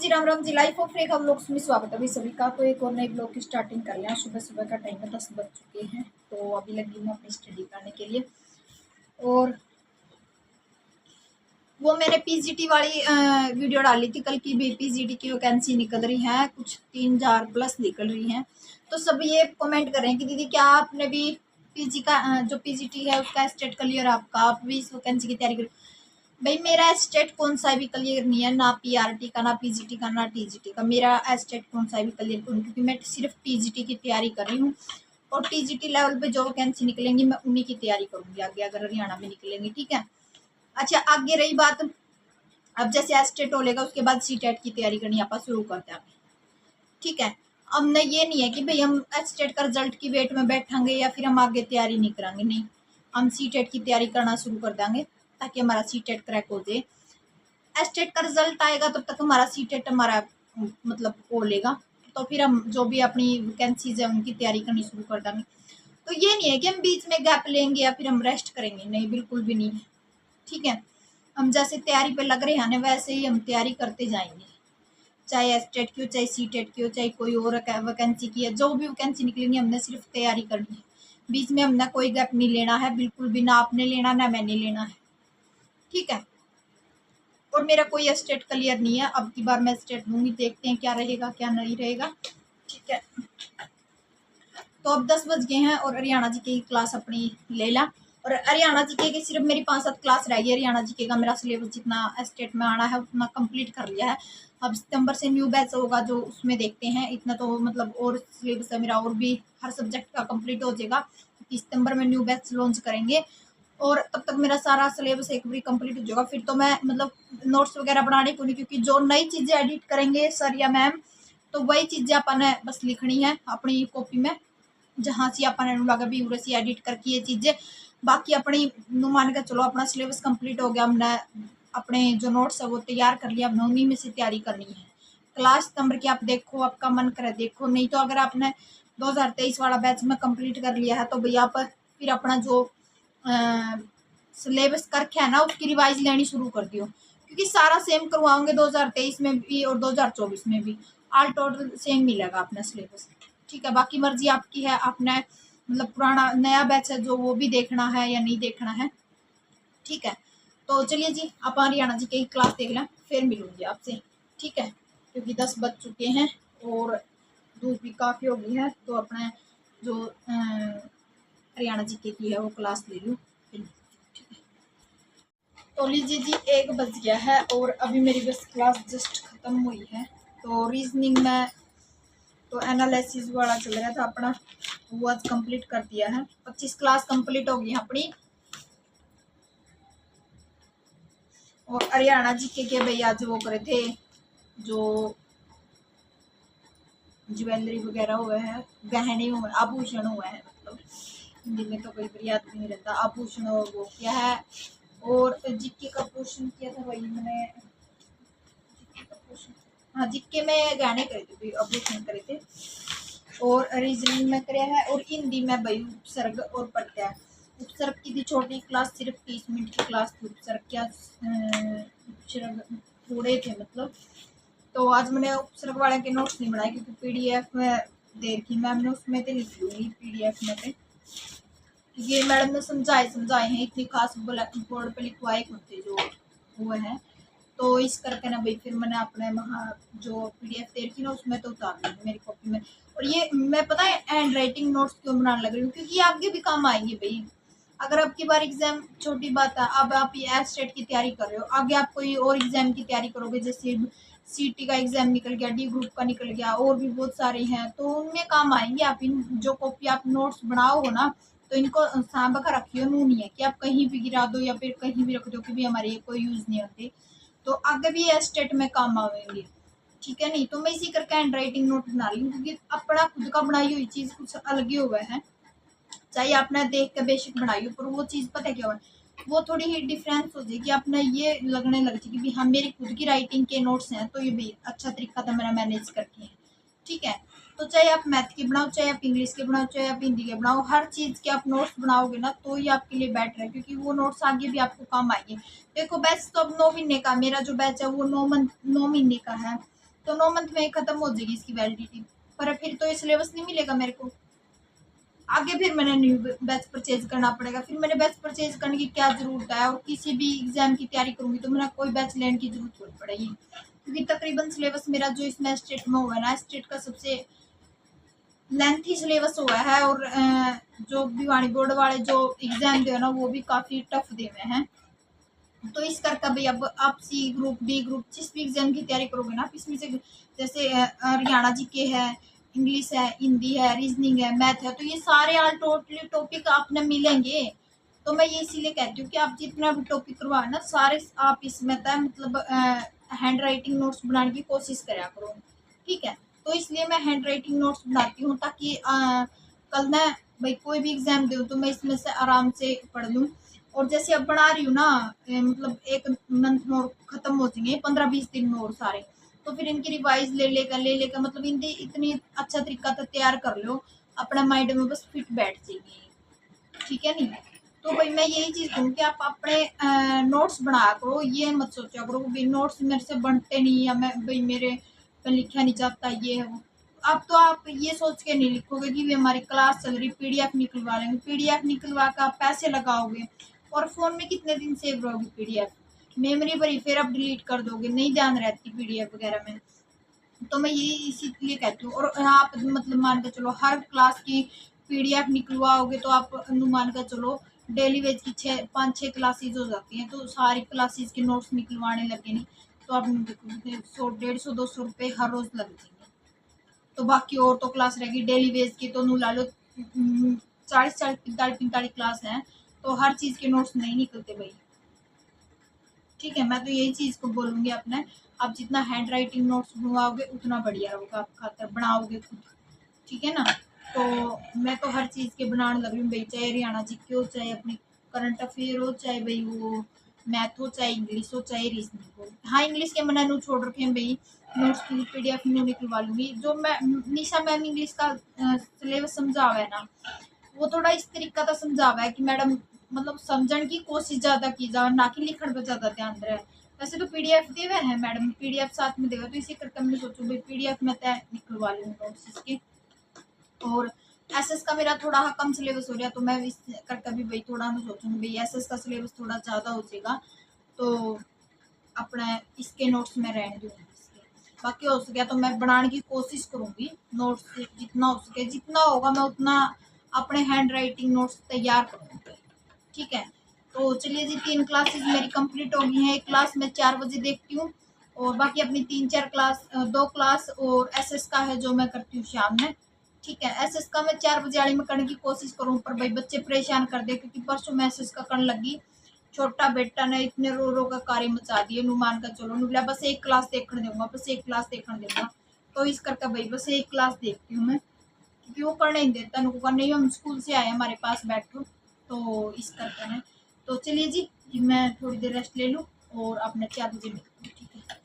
Ji, Ram Ram ji. Life of Rekha blogs में स्वागत है अभी सभी का। तो एक और नए ब्लॉग की स्टार्टिंग कर लिया। सुबह सुबह का टाइम है, 10 बज चुके हैं। तो अभी लगी हूँ अपनी स्टडी करने के लिए। और वो मैंने पीजीटी वाली वीडियो डाली थी कल की भी। पीजीटी की वैकेंसी निकल रही है, कुछ 3000 प्लस निकल रही है। तो सब ये कमेंट कर रहे हैं कि दीदी क्या आपने भी पीजी का जो पीजीटी है उसका स्टेट क्लियर, आप भी इस वैकेंसी की तैयारी करें। भाई मेरा स्टेट कौन सा भी क्लियर नहीं है, ना पीआरटी का, ना पीजीटी का, ना टीजीटी का। मेरा स्टेट कौन सा भी क्लियर करूँ, क्योंकि मैं सिर्फ टीजीटी की तैयारी कर रही हूँ। और टीजीटी लेवल पे जो वैकेंसी निकलेंगी मैं उन्हीं की तैयारी करूंगी आगे, अगर हरियाणा में निकलेंगी। ठीक है। अच्छा, आगे रही बात, अब जैसे स्टेट हो लेगा उसके बाद सीटेट की तैयारी करनी आप शुरू करते हैं। ठीक है। अब न ये नहीं है कि भाई हम स्टेट का रिजल्ट की वेट में बैठेंगे या फिर हम आगे तैयारी नहीं करेंगे। नहीं, हम सीटेट की तैयारी करना शुरू कर देंगे ताकि हमारा सीटेट क्रैक हो जाए। स्टेट का रिजल्ट आएगा तब तक हमारा सीटेट हमारा मतलब हो लेगा, तो फिर हम जो भी अपनी वैकेंसीज है उनकी तैयारी करनी शुरू कर देंगे। तो ये नहीं है कि हम बीच में गैप लेंगे या फिर हम रेस्ट करेंगे, नहीं, बिल्कुल भी नहीं है। ठीक है। हम जैसे तैयारी पे लग रहे हैं ना, वैसे ही हम तैयारी करते जाएंगे, चाहे स्टेट की हो, चाहे सीटेट की हो, चाहे कोई और वैकेंसी की है। जो भी वैकेंसी निकलेंगी हमने सिर्फ तैयारी करनी है, बीच में हमने कोई गैप नहीं लेना है, बिल्कुल भी। ना आपने लेना ना मैंने लेना है। ठीक है। और मेरा कोई स्टेट क्लियर नहीं है, अब की बार मैं स्टेट लूंगी, देखते हैं क्या रहेगा क्या नहीं रहेगा। ठीक है। तो अब 10 बज गए हैं और हरियाणा जीके की क्लास अपनी ले ला। और हरियाणा जीके की सिर्फ मेरी 5-7 क्लास रह गई। हरियाणा जीके का मेरा सिलेबस जितना स्टेट में आना है उतना कंप्लीट कर लिया है। अब सितंबर से न्यू बैच होगा जो उसमें देखते हैं। इतना तो मतलब और सिलेबस है मेरा, और भी हर सब्जेक्ट का कंप्लीट हो जाएगा। सितंबर में न्यू बैच लॉन्च करेंगे और तब तक मेरा सारा सिलेबस एक बार कंप्लीट हो जाएगा। फिर तो मैं मतलब नोट्स वगैरह बनाने को नहीं, क्योंकि जो नई चीज़ें एडिट करेंगे सर या मैम, तो वही चीज़ें अपन ने बस लिखनी है अपनी कॉपी में, जहाँ से अपन ने लगा भी उरे से एडिट करके ये चीज़ें। बाकी अपनी मान के चलो अपना सिलेबस कंप्लीट हो गया, हमने अपने जो नोट्स है वो तैयार कर लिया, हमने उन्हीं में से तैयारी करनी है। क्लास सितंबर की आप देखो, आपका मन करे देखो, नहीं तो अगर आपने 2023 वाला बैच में कंप्लीट कर लिया है तो भैया आप फिर अपना जो सिलेबस करके है ना उसकी रिवाइज लेनी शुरू कर दियो, क्योंकि सारा सेम करवाओगे 2023 में भी और 2024 में भी, ऑल टोटल सेम मिलेगा अपना सिलेबस। ठीक है। बाकी मर्जी आपकी है, आपने मतलब पुराना नया बैच है जो वो भी देखना है या नहीं देखना है। ठीक है। तो चलिए जी, आप हरियाणा जी की क्लास देख लें, फिर मिलूंगी आपसे। ठीक है। क्योंकि 10 बज चुके हैं और धूप भी काफ़ी हो गई है, तो अपने जो हरियाणा जी की है वो क्लास ले लूँ फिर। ठीक है। तो लीजिए जी, 1 बज गया है और अभी मेरी बस क्लास जस्ट ख़त्म हुई है। तो रीजनिंग में तो एनालिसिस वाला चल रहा था अपना, वो आज कंप्लीट कर दिया है। 25 क्लास कंप्लीट हो गई अपनी। और हरियाणा जी के भैया आज वो करे थे जो ज्वेलरी वगैरह हुए हैं, गहने हुए, आभूषण हुए हैं, मतलब हिंदी में तो कोई बार याद नहीं रहता। आभूषण वो क्या है, और जिक्के का पोषण किया था वही मैंने, हाँ जिक्के में गहने करे थे, आभूषण करे थे। और रीजनिंग में करे है, और हिंदी में भाई उपसर्ग और प्रत्यय। उपसर्ग की थी छोटी क्लास, सिर्फ 30 मिनट की क्लास थी। उपसर्ग क्या उपसर्ग थोड़े थे मतलब। तो आज मैंने उपसर्ग वाले के नोट्स नहीं बनाए, क्योंकि पीडीएफ में दे रखी मैम ने, उसमें तो लिख लूँगी पीडीएफ में पे। ये मैडम ने समझाए हैं, इतनी खास बोर्ड पे लिखवाए होते जो हुए हैं। तो इस करके ना भाई फिर मैंने अपने वहाँ जो पीडीएफ दे रखी ना उसमें तो उतार दी मेरी कॉपी में। और ये मैं पता है हैंड राइटिंग नोट्स क्यों बनाने लग रही हूँ, क्योंकि ये आगे भी काम आएंगे भाई। अगर आपकी बार एग्जाम, छोटी बात है, अब आप ये स्टेट की तैयारी कर रहे हो, आगे आप कोई और एग्जाम की तैयारी करोगे, जैसे सीटी का एग्जाम निकल गया, डी ग्रुप का निकल गया, और भी बहुत सारे हैं, तो उनमें काम आएंगे। आप इन जो कॉपी आप नोट्स बनाओ हो ना, तो इनको सांभ कर रखियो। नू नहीं है कि आप कहीं भी गिरा दो या फिर कहीं भी रख दो कि भी हमारे कोई यूज नहीं होते, तो आगे भी स्टेट में काम आएंगे। ठीक है। नहीं तो मैं इसी करके हैंड राइटिंग नोट बना रही हूँ, क्योंकि अपना खुद का बनाई हुई चीज़ कुछ अलग ही हुआ है। चाहे आपने देख के बेसिक बनाई हो, पर वो चीज़ पता क्या हुआ, वो थोड़ी ही डिफरेंस हो जाएगी। आपने ये लगने लग जाएगी भी हाँ मेरी खुद की राइटिंग के नोट्स हैं, तो ये भी अच्छा तरीका था मेरा मैनेज करके है। ठीक है। तो चाहे आप मैथ के बनाओ, चाहे आप इंग्लिश के बनाओ, चाहे आप हिंदी के बनाओ, हर चीज़ के आप नोट्स बनाओगे ना तो ये आपके लिए बेटर है, क्योंकि वो नोट्स आगे भी आपको काम आएंगे। देखो बैच तो अब 9 महीने का, मेरा जो बैच है वो 9 महीने का है। तो 9 मंथ में ख़त्म हो जाएगी इसकी वैलिडिटी। पर फिर तो ये सिलेबस नहीं मिलेगा मेरे को आगे, फिर मैंने न्यू बैच परचेज करना पड़ेगा। फिर मैंने बैच परचेज करने की क्या ज़रूरत है, और किसी भी एग्ज़ाम की तैयारी करूँगी तो मेरा कोई बैच लेने की ज़रूरत थोड़ी पड़ेगी, क्योंकि तकरीबन सिलेबस मेरा जो इसमें स्टेट में हुआ है ना, स्टेट का सबसे लेंथी सिलेबस हुआ है। और जो भिवानी बोर्ड वाले जो एग्ज़ाम दे ना वो भी काफ़ी टफ दे हुए हैं। तो इस करके भाई अब आप सी ग्रुप, डी ग्रुप, जिस भी एग्जाम की तैयारी करोगे ना, आप इसमें से जैसे हरियाणा जीके है, इंग्लिश है, हिंदी है, रीजनिंग है, मैथ है, तो ये सारे ऑल टोटली टॉपिक आपने मिलेंगे। तो मैं ये इसीलिए कहती हूँ कि आप जितना भी टॉपिक करवाए ना, सारे आप इसमें मतलब हैंड राइटिंग नोट्स बनाने की कोशिश करा करो, ठीक है। तो इसलिए मैं हैंड राइटिंग नोट्स बनाती हूँ, ताकि कल मैं भाई कोई भी एग्जाम दूँ तो मैं इसमें से आराम से पढ़ लूँ। और जैसे अब बढ़ा रही हूँ ना, मतलब 1 मंथ में और ख़त्म हो जाएंगे, 15-20 दिन में और सारे, तो फिर इनकी रिवाइज ले लेकर मतलब इनकी इतनी अच्छा तरीका तो तैयार कर लो, अपना माइंड में बस फिट बैठ जाएगी, ठीक है नहीं। तो भाई मैं यही चीज़ कहूँ कि आप अपने नोट्स बना करो, ये मत सोचा करो भाई नोट्स मेरे से बनते नहीं, या मैं भाई मेरे पे लिखा नहीं जाता, ये है वो। अब तो आप ये सोच के नहीं लिखोगे कि भी हमारी क्लास चल रही, पीडीएफ निकलवा लेंगे, पीडीएफ निकलवा कर आप पैसे लगाओगे, और फ़ोन में कितने दिन सेव रहोगी पीडीएफ, मेमोरी भरी फिर आप डिलीट कर दोगे, नहीं ध्यान रहती पीडीएफ वगैरह में। तो मैं ये इसीलिए कहती हूँ। और आप मतलब मान के चलो हर क्लास की पीडीएफ निकलवाओगे तो आप मान कर चलो डेली वेज की 5-6 क्लासेज हो जाती हैं, तो सारी क्लासेज के नोट्स निकलवाने लगे नहीं तो आप 100, 150, 200 रुपये हर रोज़ लग जाएंगे। तो बाकी और तो क्लास रहेगी डेली वेज की, तो नू ला लो 40-40, 45-45 क्लास हैं, तो हर चीज़ के नोट्स नहीं निकलते भाई, ठीक है। मैं तो यही चीज़ को बोलूँगी अपने, आप जितना हैंड राइटिंग नोट्स बनवाओगे उतना बढ़िया होगा, आप खातर बनाओगे खुद, ठीक है ना। तो मैं तो हर चीज़ के बनाने लग रही हूँ भाई, चाहे हरियाणा जीके हो, चाहे अपने करंट अफेयर हो, चाहे भाई वो मैथ हो, चाहे इंग्लिश हो, चाहे रीजनिंग हो। हाँ, इंग्लिश के मैंने नू छोड़ रखे हैं भाई, नोट्स की पीडीएफ नू निकलवा लूँगी। जो मैं निशा मैम इंग्लिश का सिलेबस समझा हुआ है ना, वो थोड़ा इस तरीका का समझा हुआ है कि मैडम मतलब समझने की कोशिश ज़्यादा की जाए, ना कि लिखण पर ज़्यादा ध्यान रहे। वैसे तो पीडीएफ दे हुए हैं मैडम, पीडीएफ साथ में देगा, तो इसी करके मैंने सोचूँ भाई पीडीएफ में तय निकलवा लूँ नोट्स इसके। और एसएस का मेरा थोड़ा कम सिलेबस हो गया, तो मैं इस करके भी भाई थोड़ा मैं सोचूँगी भाई एसएस का सिलेबस थोड़ा ज़्यादा हो जाएगा, तो अपना इसके नोट्स में रहने दूँगी। बाकी हो सके तो मैं बनाने की कोशिश करूँगी नोट्स, जितना हो सके, जितना होगा मैं उतना अपने हैंड राइटिंग नोट्स तैयार करूँगी, ठीक है। तो चलिए जी, 3 क्लासेस मेरी कंप्लीट हो गई हैं। एक क्लास मैं 4 बजे देखती हूँ, और बाकी अपनी 3-4 क्लास 2 क्लास और एसएस का है जो मैं करती हूँ शाम में, ठीक है। एसएस का मैं 4 बजे वाली में करने की कोशिश करूँ, पर भाई बच्चे परेशान कर दे, क्योंकि परसों मैं एसएस का करने लगी, छोटा बेटा ने इतने रो रो का कार्य मचा दिए, नू मान कर चलो, नुगला बस 1 क्लास देखने दूंगा, बस 1 क्लास देखने दूंगा। तो इस करके भाई बस 1 क्लास देखती हूँ मैं, क्योंकि वो करने नहीं देता, नुको करने ही हम स्कूल से आए हमारे पास बैठो, तो इस करके है। तो चलिए जी, मैं थोड़ी देर रेस्ट ले लूँ और अपने 4 बजे मिलती हूँ, ठीक है।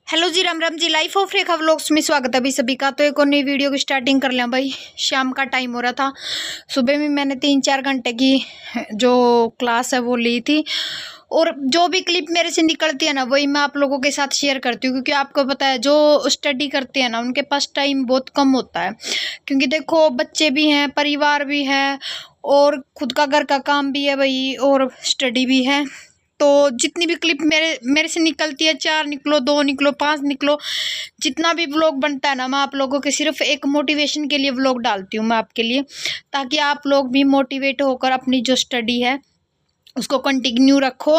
हेलो जी, Ram Ram ji, life of Rekha vlogs में स्वागत है अभी सभी का। तो एक और नई वीडियो की स्टार्टिंग कर लिया भाई। शाम का टाइम हो रहा था, सुबह में मैंने 3-4 घंटे की जो क्लास है वो ली थी, और जो भी क्लिप मेरे से निकलती है ना वही मैं आप लोगों के साथ शेयर करती हूँ, क्योंकि आपको पता है जो स्टडी करते हैं ना उनके पास टाइम बहुत कम होता है, क्योंकि देखो बच्चे भी हैं, परिवार भी है, और खुद का घर का काम भी है भाई, और स्टडी भी है। तो जितनी भी क्लिप मेरे से निकलती है, 4 निकलो, 2 निकलो, 5 निकलो, जितना भी व्लॉग बनता है ना, मैं आप लोगों के सिर्फ एक मोटिवेशन के लिए व्लॉग डालती हूँ मैं आपके लिए, ताकि आप लोग भी मोटिवेट होकर अपनी जो स्टडी है उसको कंटिन्यू रखो।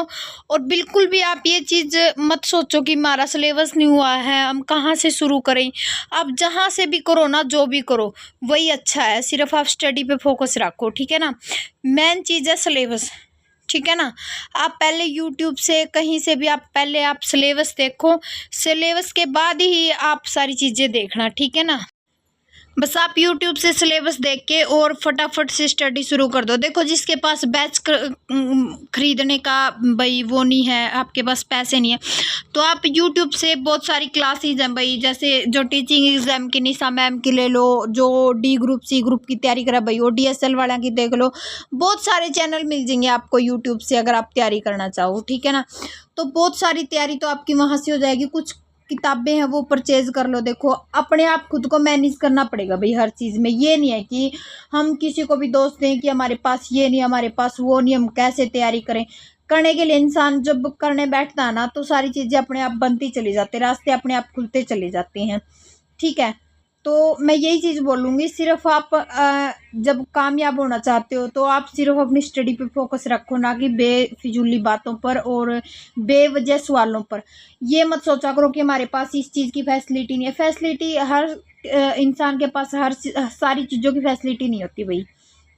और बिल्कुल भी आप ये चीज़ मत सोचो कि हमारा सिलेबस नहीं हुआ है, हम कहाँ से शुरू करें। आप जहाँ से भी करो ना, जो भी करो वही अच्छा है, सिर्फ आप स्टडी पे फोकस रखो, ठीक है ना। मेन चीज़ है सिलेबस, ठीक है ना। आप पहले यूट्यूब से कहीं से भी आप पहले आप सिलेबस देखो, सिलेबस के बाद ही आप सारी चीज़ें देखना, ठीक है ना। बस आप YouTube से सिलेबस देख के और फटाफट से स्टडी शुरू कर दो। देखो जिसके पास बैच खरीदने का भाई वो नहीं है, आपके पास पैसे नहीं है, तो आप YouTube से बहुत सारी क्लासेज हैं भाई, जैसे जो टीचिंग एग्जाम की निशा मैम की ले लो, जो डी ग्रुप सी ग्रुप की तैयारी करा भाई वो DSL वाला की देख लो। बहुत सारे चैनल मिल जाएंगे आपको YouTube से अगर आप तैयारी करना चाहो, ठीक है ना। तो बहुत सारी तैयारी तो आपकी वहाँ से हो जाएगी। कुछ किताबें हैं वो परचेज कर लो। देखो अपने आप खुद को मैनेज करना पड़ेगा भाई हर चीज़ में। ये नहीं है कि हम किसी को भी दोष दें कि हमारे पास ये नहीं, हमारे पास वो नहीं, हम कैसे तैयारी करें। करने के लिए इंसान जब करने बैठता है ना, तो सारी चीज़ें अपने आप बनती चली जाती, रास्ते अपने आप खुलते चले जाते हैं, ठीक है। तो मैं यही चीज़ बोलूँगी, सिर्फ आप जब कामयाब होना चाहते हो तो आप सिर्फ अपनी स्टडी पे फोकस रखो, ना कि बेफिजूली बातों पर और बेवजह सवालों पर। ये मत सोचा करो कि हमारे पास इस चीज़ की फैसिलिटी नहीं है। फैसिलिटी हर इंसान के पास सारी चीज़ों की फैसिलिटी नहीं होती भाई,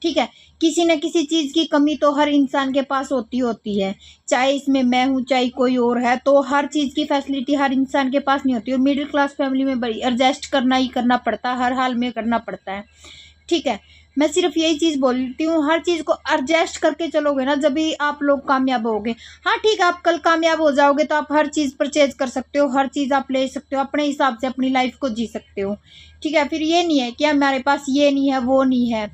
ठीक है। किसी न किसी चीज़ की कमी तो हर इंसान के पास होती है, चाहे इसमें मैं हूँ चाहे कोई और है। तो हर चीज़ की फैसिलिटी हर इंसान के पास नहीं होती, और मिडिल क्लास फैमिली में भाई एडजस्ट करना ही करना पड़ता है, हर हाल में करना पड़ता है, ठीक है। मैं सिर्फ यही चीज़ बोलती हूँ, हर चीज़ को एडजस्ट करके चलोगे ना, जब भी आप लोग कामयाब होगे। हाँ ठीक है, आप कल कामयाब हो जाओगे तो आप हर चीज़ परचेज कर सकते हो, हर चीज़ आप ले सकते हो, अपने हिसाब से अपनी लाइफ को जी सकते हो, ठीक है। फिर ये नहीं है कि हमारे पास ये नहीं है वो नहीं है।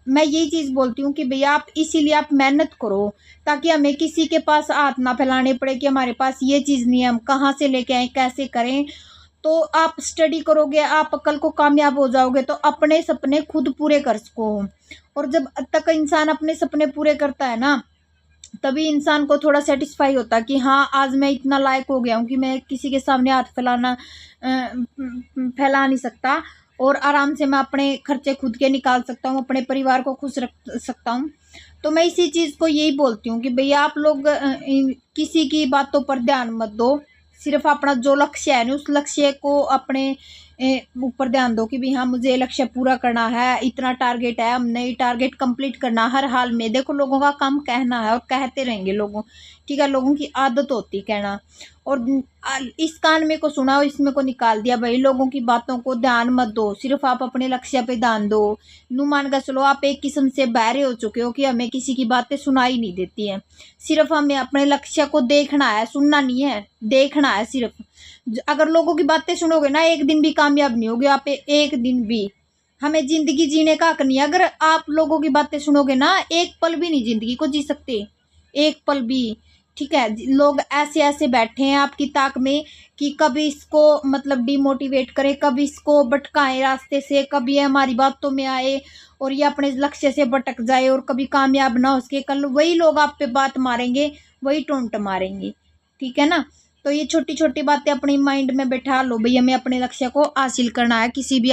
मैं यही चीज़ बोलती हूँ कि भैया आप इसीलिए आप मेहनत करो, ताकि हमें किसी के पास हाथ ना फैलाने पड़े कि हमारे पास ये चीज़ नहीं है, हम कहाँ से लेके आए, कैसे करें। तो आप स्टडी करोगे, आप कल को कामयाब हो जाओगे तो अपने सपने खुद पूरे कर सको। और जब तक इंसान अपने सपने पूरे करता है ना, तभी इंसान को थोड़ा सेटिस्फाई होता है कि हाँ आज मैं इतना लायक हो गया हूँ कि मैं किसी के सामने हाथ फैला नहीं सकता, और आराम से मैं अपने खर्चे खुद के निकाल सकता हूँ, अपने परिवार को खुश रख सकता हूँ। तो मैं इसी चीज़ को यही बोलती हूँ कि भैया आप लोग किसी की बातों पर ध्यान मत दो, सिर्फ अपना जो लक्ष्य है ना उस लक्ष्य को अपने ऊपर ध्यान दो कि भाई हाँ मुझे लक्ष्य पूरा करना है, इतना टारगेट है, हमने ये टारगेट कंप्लीट करना हर हाल में। देखो लोगों का काम कहना है और कहते रहेंगे लोगों, ठीक है, लोगों की आदत होती कहना। और इस कान में को सुना और इसमें को निकाल दिया भाई। लोगों की बातों को ध्यान मत दो, सिर्फ आप अपने लक्ष्य पे ध्यान दो। नू मान कर चलो आप एक किस्म से बहरे हो चुके हो कि हमें किसी की बातें सुनाई नहीं देती हैं। सिर्फ हमें अपने लक्ष्य को देखना है, सुनना नहीं है, देखना है सिर्फ। अगर लोगों की बातें सुनोगे ना, एक दिन भी कामयाब नहीं होगे आप, एक दिन भी। हमें जिंदगी जीने का हक नहीं है। अगर आप लोगों की बातें सुनोगे ना, एक पल भी नहीं जिंदगी को जी सकते, एक पल भी, ठीक है। लोग ऐसे ऐसे बैठे हैं आपकी ताक में कि कभी इसको मतलब डिमोटिवेट करे, कभी इसको भटकाए रास्ते से, कभी ये हमारी बातों में आए और ये अपने लक्ष्य से भटक जाए और कभी कामयाब ना हो सके। कल वही लोग आप पे बात मारेंगे, वही टोंट मारेंगे, ठीक है ना। तो ये छोटी छोटी बातें अपनी माइंड में बैठा लो भई, हमें अपने लक्ष्य को हासिल करना है किसी भी